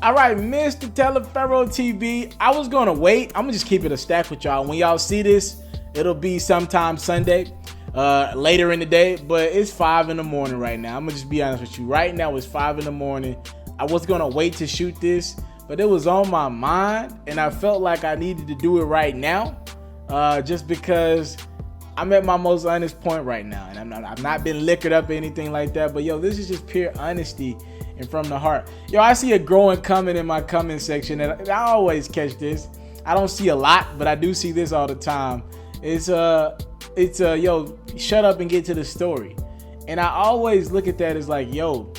All right, Mr. Taliaferro TV. I was gonna wait. I'm gonna just keep it a stack with y'all. When y'all see this, it'll be sometime Sunday, later in the day. But it's 5 in the morning right now. I'm gonna just be honest with you. Right now it's 5 in the morning. I was gonna wait to shoot this, but it was on my mind, and I felt like I needed to do it right now, just because I'm at my most honest point right now, and I've not been liquored up or anything like that. But yo, this is just pure honesty and from the heart. Yo, I see a growing comment in my comment section, and I always catch this. I don't see a lot, but I do see this all the time. It's yo, shut up and get to the story. And I always look at that as like, yo,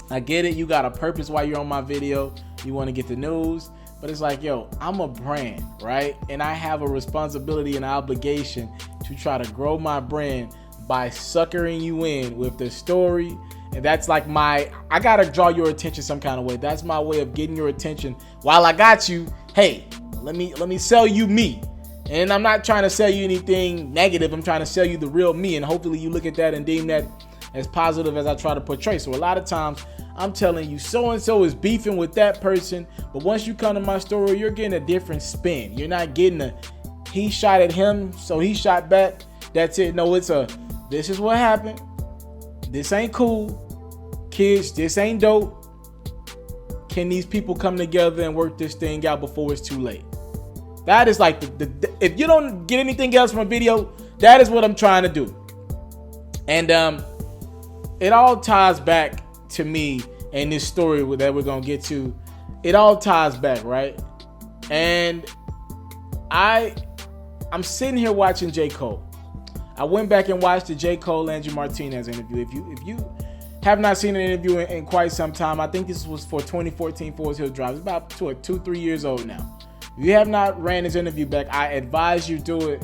I get it. You got a purpose why you're on my video. You want to get the news, but it's like, yo, I'm a brand, right? And I have a responsibility and obligation to try to grow my brand by suckering you in with the story. And that's like I gotta draw your attention some kind of way. That's my way of getting your attention. While I got you, hey, let me sell you me. And I'm not trying to sell you anything negative. I'm trying to sell you the real me. And hopefully you look at that and deem that as positive as I try to portray. So a lot of times I'm telling you, so-and-so is beefing with that person. But once you come to my story, you're getting a different spin. You're not getting he shot at him, so he shot back. That's it. No, it's this is what happened. This ain't cool. Kids, this ain't dope. Can these people come together and work this thing out before it's too late? That is like if you don't get anything else from a video, that is what I'm trying to do. And it all ties back to me and this story that we're gonna get to. It all ties back, right? And I'm sitting here watching J.Cole. I went back and watched the J.Cole Angie Martinez interview. If you have not seen an interview in quite some time, I think this was for 2014 Forest Hill Drive. It's about 2-3 years old now. If you have not ran this interview back, I advise you do it,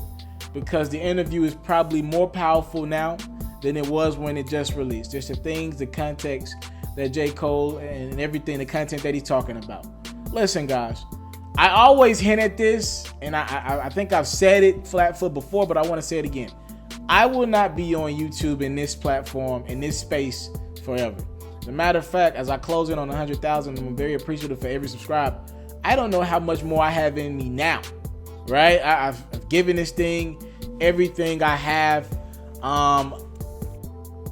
because the interview is probably more powerful now than it was when it just released. Just the things, the context that J. Cole and everything, the content that he's talking about. Listen, guys, I always hint at this, and I think I've said it flat foot before, but I want to say it again. I will not be on YouTube in this platform, in this space forever. As a matter of fact, as I close in on 100,000, I'm very appreciative for every subscriber. I don't know how much more I have in me now, right? I've given this thing everything I have.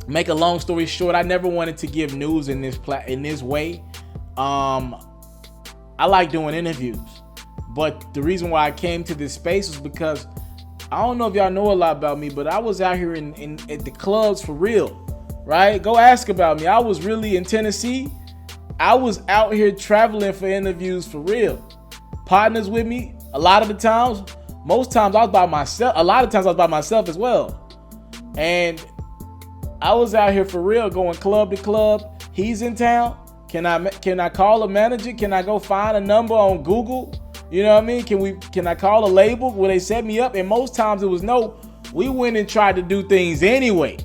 Make a long story short, I never wanted to give news in this way. I like doing interviews, but the reason why I came to this space was because I don't know if y'all know a lot about me, but I was out here at the clubs for real, right? Go ask about me. I was really in Tennessee. I was out here traveling for interviews for real. Partners with me a lot of the times. Most times I was by myself. A lot of times I was by myself as well. And I was out here for real, going club to club. He's in town. Can I call a manager? Can I go find a number on Google? You know what I mean? Can I call a label? Will they set me up? And most times it was no. We went and tried to do things anyway.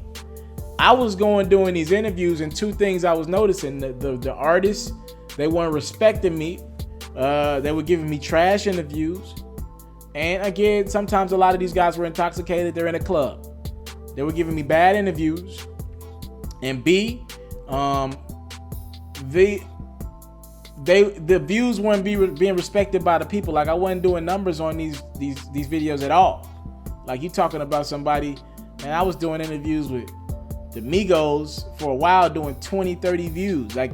I was doing these interviews, and two things I was noticing: the artists, they weren't respecting me. They were giving me trash interviews, and again, sometimes a lot of these guys were intoxicated. They're in a club. They were giving me bad interviews, and B, the views weren't being respected by the people. Like, I wasn't doing numbers on these videos at all. Like, you talking about somebody, and I was doing interviews with the Migos for a while, doing 20-30 views. Like,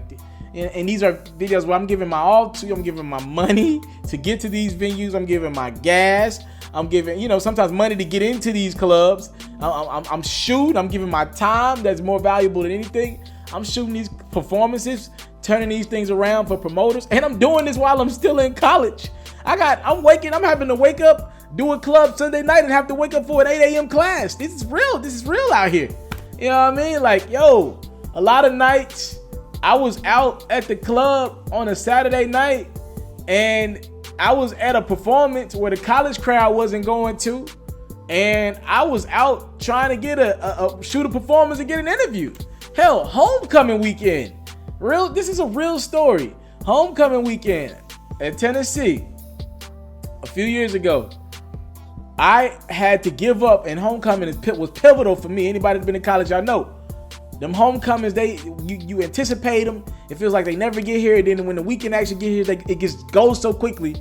and these are videos where I'm giving my all to. I'm giving my money to get to these venues. I'm giving my gas. I'm giving, sometimes money to get into these clubs. I'm shooting. I'm giving my time. That's more valuable than anything. I'm shooting these performances, turning these things around for promoters, and I'm doing this while I'm still in college. I'm having to wake up, do a club Sunday night, and have to wake up for an 8 a.m. class. This is real. This is real out here. You know what I mean? Like, yo, a lot of nights I was out at the club on a Saturday night, and I was at a performance where the college crowd wasn't going to, and I was out trying to get shoot a performance and get an interview. Hell, homecoming weekend. This is a real story. Homecoming weekend at Tennessee a few years ago. I had to give up, and homecoming was pivotal for me. Anybody that's been in college, I know. Them homecomings, you anticipate them. It feels like they never get here. And then when the weekend actually get here, it just goes so quickly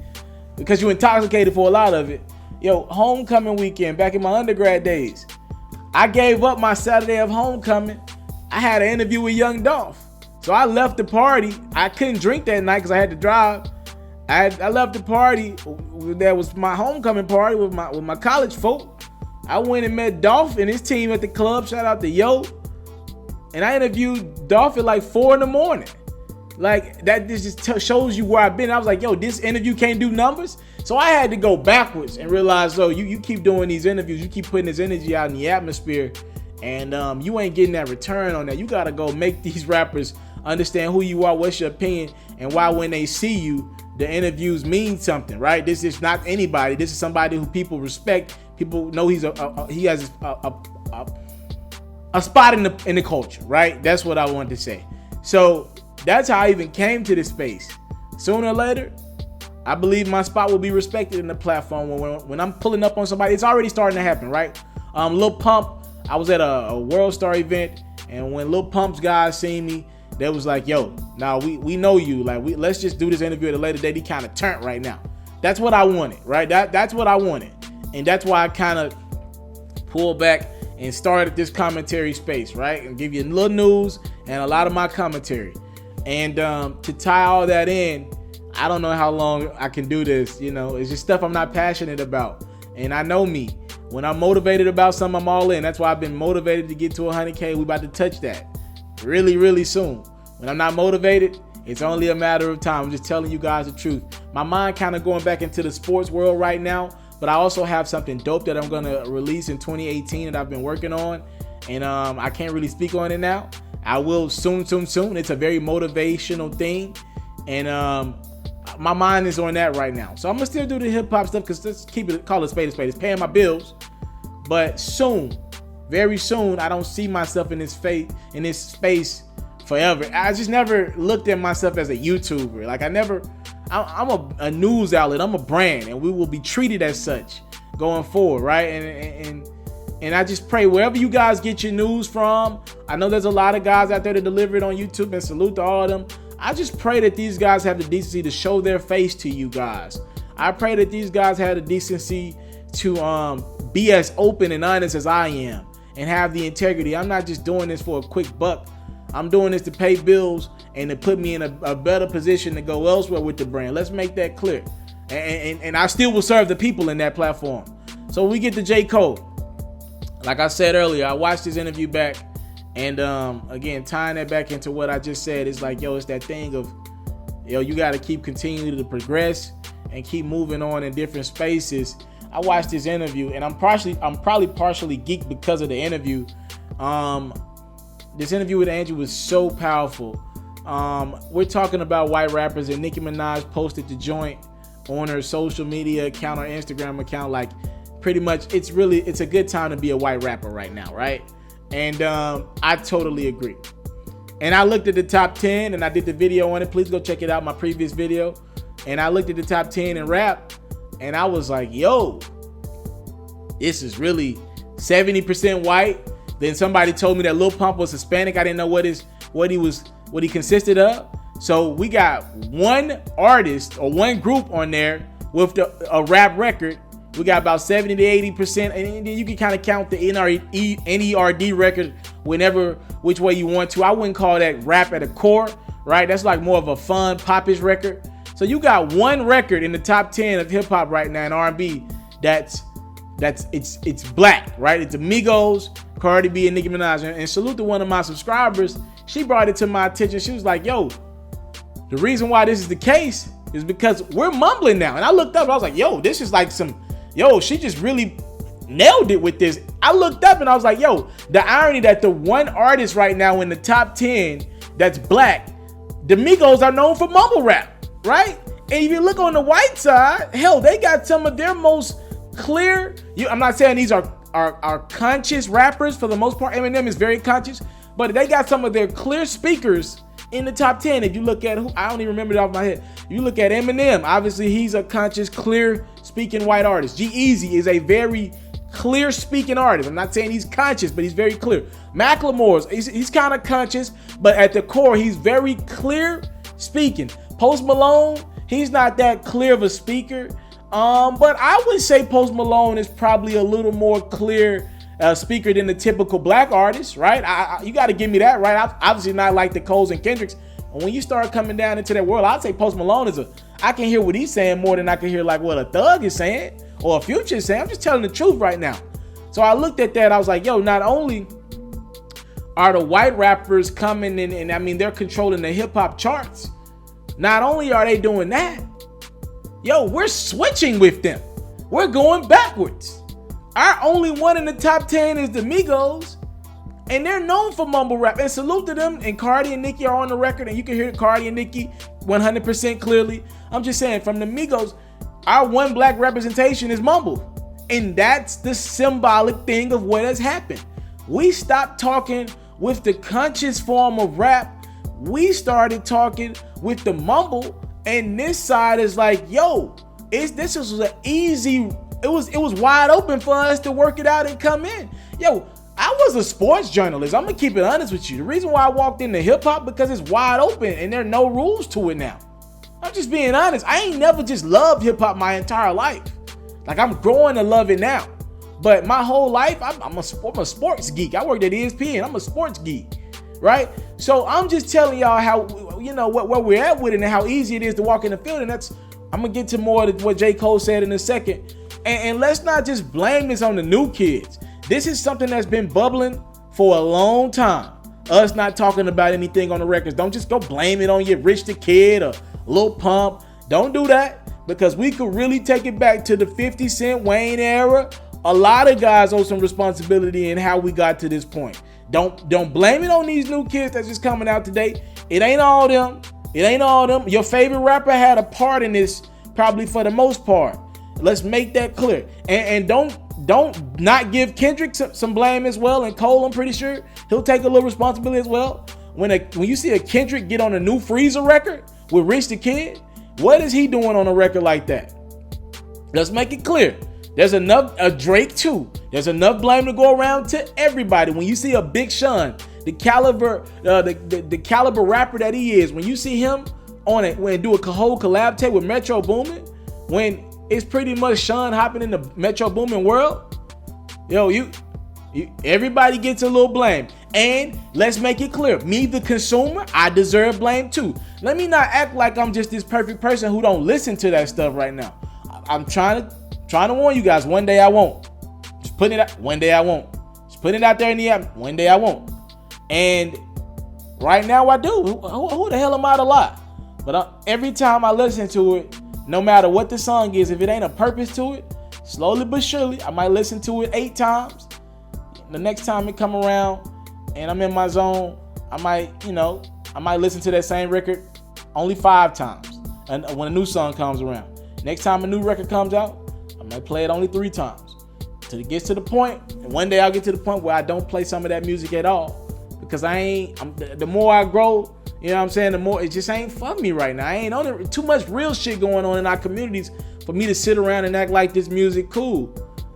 because you're intoxicated for a lot of it. Yo, homecoming weekend, back in my undergrad days, I gave up my Saturday of homecoming. I had an interview with Young Dolph. So I left the party. I couldn't drink that night because I had to drive. I left the party. That was my homecoming party with my college folk. I went and met Dolph and his team at the club. Shout out to Yo. And I interviewed Dolph at like 4 a.m. Like, that just shows you where I've been. I was like, yo, this interview can't do numbers. So I had to go backwards and realize, oh, you keep doing these interviews, you keep putting this energy out in the atmosphere, and you ain't getting that return on that. You gotta go make these rappers understand who you are, what's your opinion, and why when they see you, the interviews mean something, right? This is not anybody. This is somebody who people respect. People know he has a spot in the culture, right? That's what I wanted to say. So that's how I even came to this space. Sooner or later, I believe my spot will be respected in the platform. When I'm pulling up on somebody, it's already starting to happen, right? Lil Pump, I was at a World Star event, and when Lil Pump's guys seen me, they was like, yo, now we know you. Like, let's just do this interview at a later date. He kind of turned right now. That's what I wanted, right? That's what I wanted. And that's why I kind of pulled back and started this commentary space, right? And give you a little news and a lot of my commentary. And to tie all that in, I don't know how long I can do this. You know, it's just stuff I'm not passionate about. And I know me. When I'm motivated about something, I'm all in. That's why I've been motivated to get to 100K. We about to touch that really, really soon. When I'm not motivated, it's only a matter of time. I'm just telling you guys the truth. My mind kind of going back into the sports world right now, but I also have something dope that I'm going to release in 2018 that I've been working on. And I can't really speak on it now. I will soon. It's a very motivational thing. And my mind is on that right now. So I'm going to still do the hip hop stuff because let's call it spade a spade. It's paying my bills. But soon, very soon, I don't see myself in this space forever. I just never looked at myself as a YouTuber. Like, I'm a news outlet. I'm a brand, and we will be treated as such going forward, right? And I just pray wherever you guys get your news from. I know there's a lot of guys out there that deliver it on YouTube, and salute to all of them. I just pray that these guys have the decency to show their face to you guys. I pray that these guys have the decency to be as open and honest as I am and have the integrity. I'm not just doing this for a quick buck. I'm doing this to pay bills and to put me in a better position to go elsewhere with the brand. Let's make that clear. And I still will serve the people in that platform. So we get to J.Cole. Like I said earlier, I watched his interview back. And again, tying that back into what I just said, it's like, yo, it's that thing of, yo, you got to keep continuing to progress and keep moving on in different spaces. I watched this interview, and I'm probably partially geeked because of the interview. This interview with Andrew was so powerful. We're talking about white rappers, and Nicki Minaj posted the joint on her social media account or Instagram account. Like, pretty much, it's a good time to be a white rapper right now, right? And I totally agree. And I looked at the top 10, and I did the video on it. Please go check it out, my previous video. And I looked at the top 10 in rap, and I was like, yo, this is really 70% white. Then somebody told me that Lil Pump was Hispanic. I didn't know what he consisted of. So we got one artist or one group on there with a rap record. We got about 70 to 80%, and then you can kind of count the NERD record which way you want to. I wouldn't call that rap at a core, right? That's like more of a fun, popish record. So you got one record in the top 10 of hip hop right now in R&B that's black, right? It's Amigos, Cardi B, and Nicki Minaj. And salute to one of my subscribers. She brought it to my attention. She was like, yo, the reason why this is the case is because we're mumbling now. And I looked up, I was like, yo, this is like she just really nailed it with this. I looked up and I was like, yo, the irony that the one artist right now in the top 10 that's black, the Migos are known for mumble rap, right? And if you look on the white side, hell, they got some of their most clear, I'm not saying these are conscious rappers for the most part. Eminem is very conscious, but they got some of their clear speakers in the top 10. If you look at I don't even remember it off my head. You look at Eminem, obviously he's a conscious, clear speaking white artist. G-Eazy is a very clear speaking artist. I'm not saying he's conscious, but he's very clear. Macklemore's, he's kind of conscious, but at the core, he's very clear speaking. Post Malone, he's not that clear of a speaker. But I would say Post Malone is probably a little more clear speaker than the typical black artist, right? You got to give me that, right? Obviously not like the Coles and Kendricks. And when you start coming down into that world, I'd say Post Malone I can hear what he's saying more than I can hear like what a Thug is saying or a Future is saying. I'm just telling the truth right now. So I looked at that. I was like, yo, not only are the white rappers coming in and I mean, they're controlling the hip hop charts. Not only are they doing that, yo, we're switching with them. We're going backwards. Our only one in the top 10 is the Migos. And they're known for mumble rap. And salute to them. And Cardi and Nicki are on the record. And you can hear Cardi and Nicki 100% clearly. I'm just saying, from the Migos, our one black representation is mumble. And that's the symbolic thing of what has happened. We stopped talking with the conscious form of rap. We started talking with the mumble. And this side is like, yo, this was an easy, it was wide open for us to work it out and come in. Yo, I was a sports journalist. I'm gonna keep it honest with you. The reason why I walked into hip hop because it's wide open and there are no rules to it now. I'm just being honest. I ain't never just loved hip hop my entire life. Like I'm growing to love it now. But my whole life, I'm a sports geek. I worked at ESPN. I'm a sports geek, right? So I'm just telling y'all how, you know, where we're at with it and how easy it is to walk in the field. And I'm gonna get to more of what J. Cole said in a second. And let's not just blame this on the new kids. This is something that's been bubbling for a long time. Us not talking about anything on the records. Don't just go blame it on your Rich the Kid or Lil Pump. Don't do that, because we could really take it back to the 50 Cent Wayne era. A lot of guys owe some responsibility in how we got to this point. Don't blame it on these new kids that's just coming out today. It ain't all them. It ain't all them. Your favorite rapper had a part in this, probably for the most part. Let's make that clear. And don't not give Kendrick some blame as well. And Cole, I'm pretty sure he'll take a little responsibility as well. When you see a Kendrick get on a new Freezer record with Rich the Kid, what is he doing on a record like that? Let's make it clear. There's enough, Drake too. There's enough blame to go around to everybody. When you see a Big Sean, the caliber rapper that he is, when you see him on it, when do a whole collab tape with Metro Boomin, when it's pretty much Sean hopping in the Metro Boomin world, yo, everybody gets a little blame. And let's make it clear, me the consumer, I deserve blame too. Let me not act like I'm just this perfect person who don't listen to that stuff right now. I'm trying to warn you guys, one day I won't. Just putting it out, one day I won't. Just putting it out there in the app, one day I won't. And right now I do. Who the hell am I to lie? But every time I listen to it, no matter what the song is, if it ain't a purpose to it, slowly but surely, I might listen to it 8 times. The next time it come around and I'm in my zone, I might listen to that same record only 5 times. And when a new song comes around, next time a new record comes out, I might play it only 3 times. Till it gets to the point, and one day I'll get to the point where I don't play some of that music at all. Because the more I grow, you know what I'm saying, the more it just ain't for me right now. I ain't on it. Too much real shit going on in our communities for me to sit around and act like this music cool.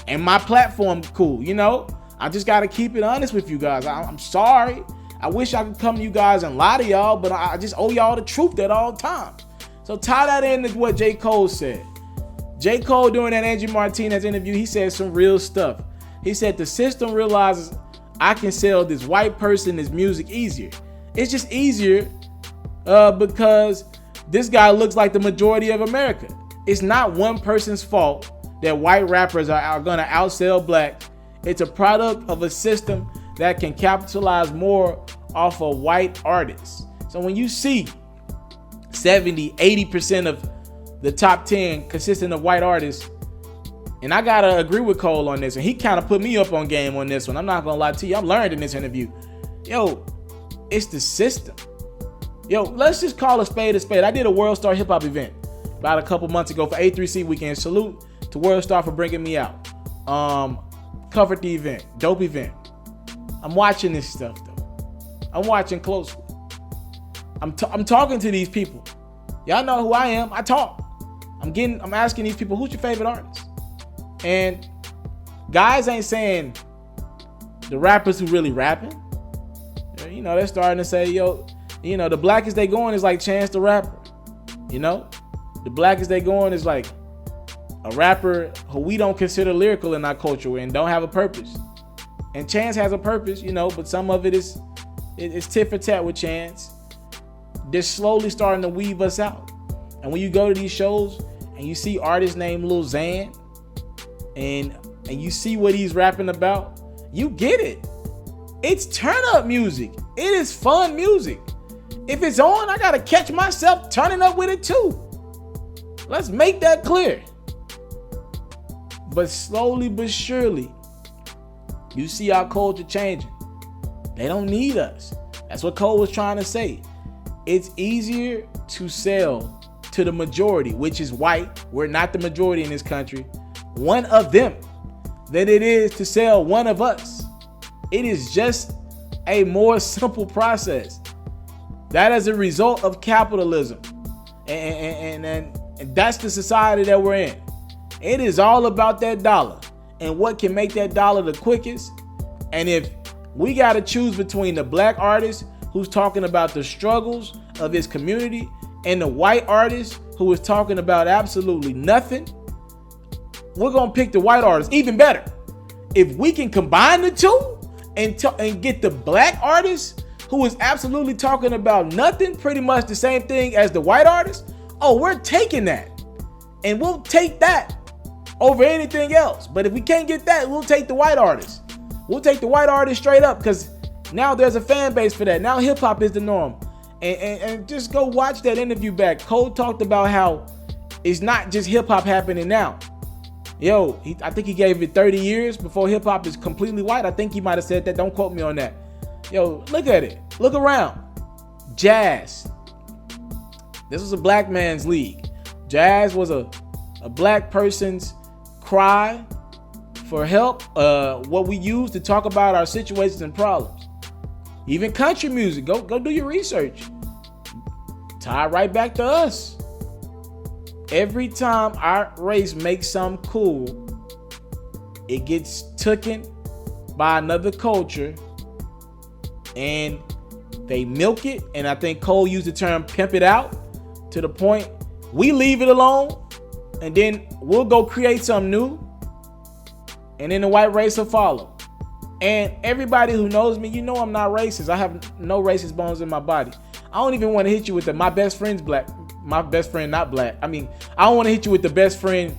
And my platform cool, you know? I just got to keep it honest with you guys. I'm sorry. I wish I could come to you guys and lie to y'all, but I just owe y'all the truth at all times. So tie that into what J. Cole said. J. Cole, during that Angie Martinez interview, he said some real stuff. He said the system realizes I can sell this white person this music easier. It's just easier because this guy looks like the majority of America. It's not one person's fault that white rappers are going to outsell black. It's a product of a system that can capitalize more off of white artists. So when you see 70, 80% of the top 10 consisting of white artists, and I gotta agree with Cole on this, and he kind of put me up on game on this one. I'm not gonna lie to you. I learned in this interview. Yo, it's the system. Yo, let's just call a spade a spade. I did a World Star Hip Hop event about a couple months ago for A3C Weekend. Salute to World Star for bringing me out. Covered the event. Dope event. I'm watching this stuff though. I'm watching closely. I'm talking to these people. Y'all know who I am. I talk. I'm asking these people, who's your favorite artist? And guys ain't saying the rappers who really rapping. You know, they're starting to say, yo, you know, the blackest they going is like Chance the Rapper. You know, the blackest they going is like a rapper who we don't consider lyrical in our culture and don't have a purpose. And Chance has a purpose, you know, but some of it is tit for tat with Chance. They're slowly starting to weave us out. And when you go to these shows and you see artists named Lil Xan and you see what he's rapping about, you get it. It's turn up music. It is fun music. If it's on, I gotta catch myself turning up with it too. Let's make that clear. But slowly but surely, you see our culture changing. They don't need us. That's what Cole was trying to say. It's easier to sell to the majority, which is white. We're not the majority in this country. One of them, than it is to sell one of us. It is just a more simple process. That is a result of capitalism. And that's the society that we're in. It is all about that dollar and what can make that dollar the quickest. And if we got to choose between the black artist who's talking about the struggles of his community and the white artist who is talking about absolutely nothing, we're going to pick the white artist. Even better, if we can combine the two and get the black artist who is absolutely talking about nothing, pretty much the same thing as the white artist, oh, we're taking that. And we'll take that over anything else. But if we can't get that, we'll take the white artist. We'll take the white artist straight up, because now there's a fan base for that. Now hip hop is the norm. And just go watch that interview back. Cole talked about how it's not just hip hop happening now. Yo, I think he gave it 30 years before hip hop is completely white. I think he might have said that. Don't quote me on that. Yo, look at it. Look around. Jazz. This was a black man's league. Jazz was a black person's cry for help. What we use to talk about our situations and problems. Even country music. Go do your research. Tie right back to us. Every time our race makes something cool, it gets taken by another culture and they milk it. And I think Cole used the term pimp it out to the point we leave it alone and then we'll go create something new and then the white race will follow. And everybody who knows me, you know I'm not racist. I have no racist bones in my body. I don't even want to hit you with the my best friend's black. My best friend not black. I mean, I don't want to hit you with the best friend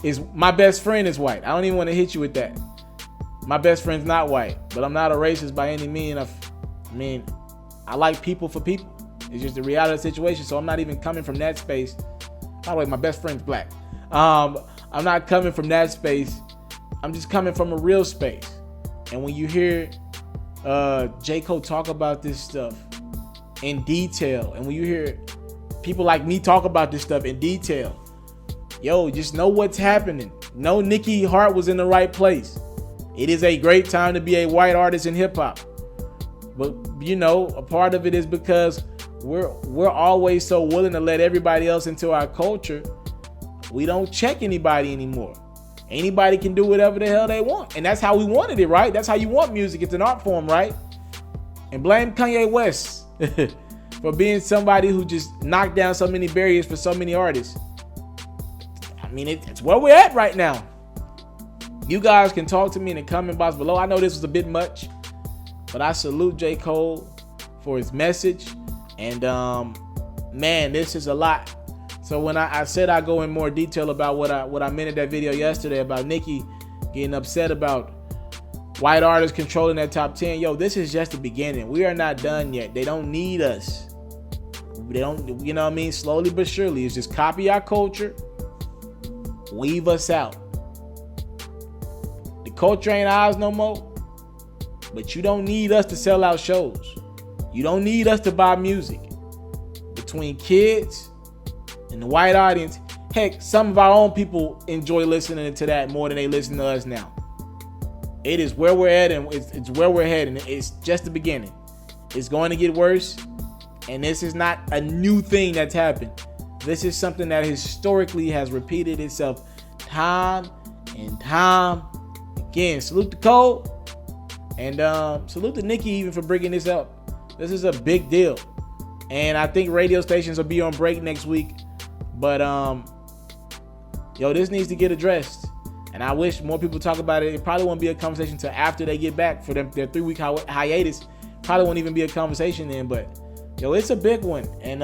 is my best friend is white. I don't even want to hit you with that. My best friend's not white, but I'm not a racist by any means. I mean, I like people for people. It's just the reality of the situation. So I'm not even coming from that space. By the way, my best friend's black. I'm not coming from that space. I'm just coming from a real space. And when you hear J.Cole talk about this stuff in detail, and when you hear people like me talk about this stuff in detail, yo, just know what's happening. Know Nicki heart was in the right place. It is a great time to be a white artist in hip hop. But you know, a part of it is because we're always so willing to let everybody else into our culture. We don't check anybody anymore. Anybody can do whatever the hell they want. And that's how we wanted it, right? That's how you want music. It's an art form, right? And blame Kanye West for being somebody who just knocked down so many barriers for so many artists. I mean, it's where we're at right now. You guys can talk to me in the comment box below. I know this was a bit much, but I salute J. Cole for his message. And man, this is a lot. So when I said I go in more detail about what I meant in that video yesterday about Nicki getting upset about white artists controlling that top 10, yo, this is just the beginning. We are not done yet. They don't need us. They don't, you know what I mean? Slowly but surely, it's just copy our culture, weave us out. The culture ain't ours no more, but you don't need us to sell out shows. You don't need us to buy music. Between kids and the white audience, heck, some of our own people enjoy listening to that more than they listen to us now. It is where we're at, and it's where we're heading. It's just the beginning. It's going to get worse, and this is not a new thing that's happened. This is something that historically has repeated itself time and time again, salute to Cole. And salute to Nicki even for bringing this up. This is a big deal. And I think radio stations will be on break next week. But, this needs to get addressed. And I wish more people talk about it. It probably won't be a conversation until after they get back for their 3-week hiatus. Probably won't even be a conversation then. But, it's a big one. And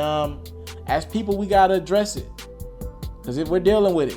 as people, we got to address it. Because we're dealing with it.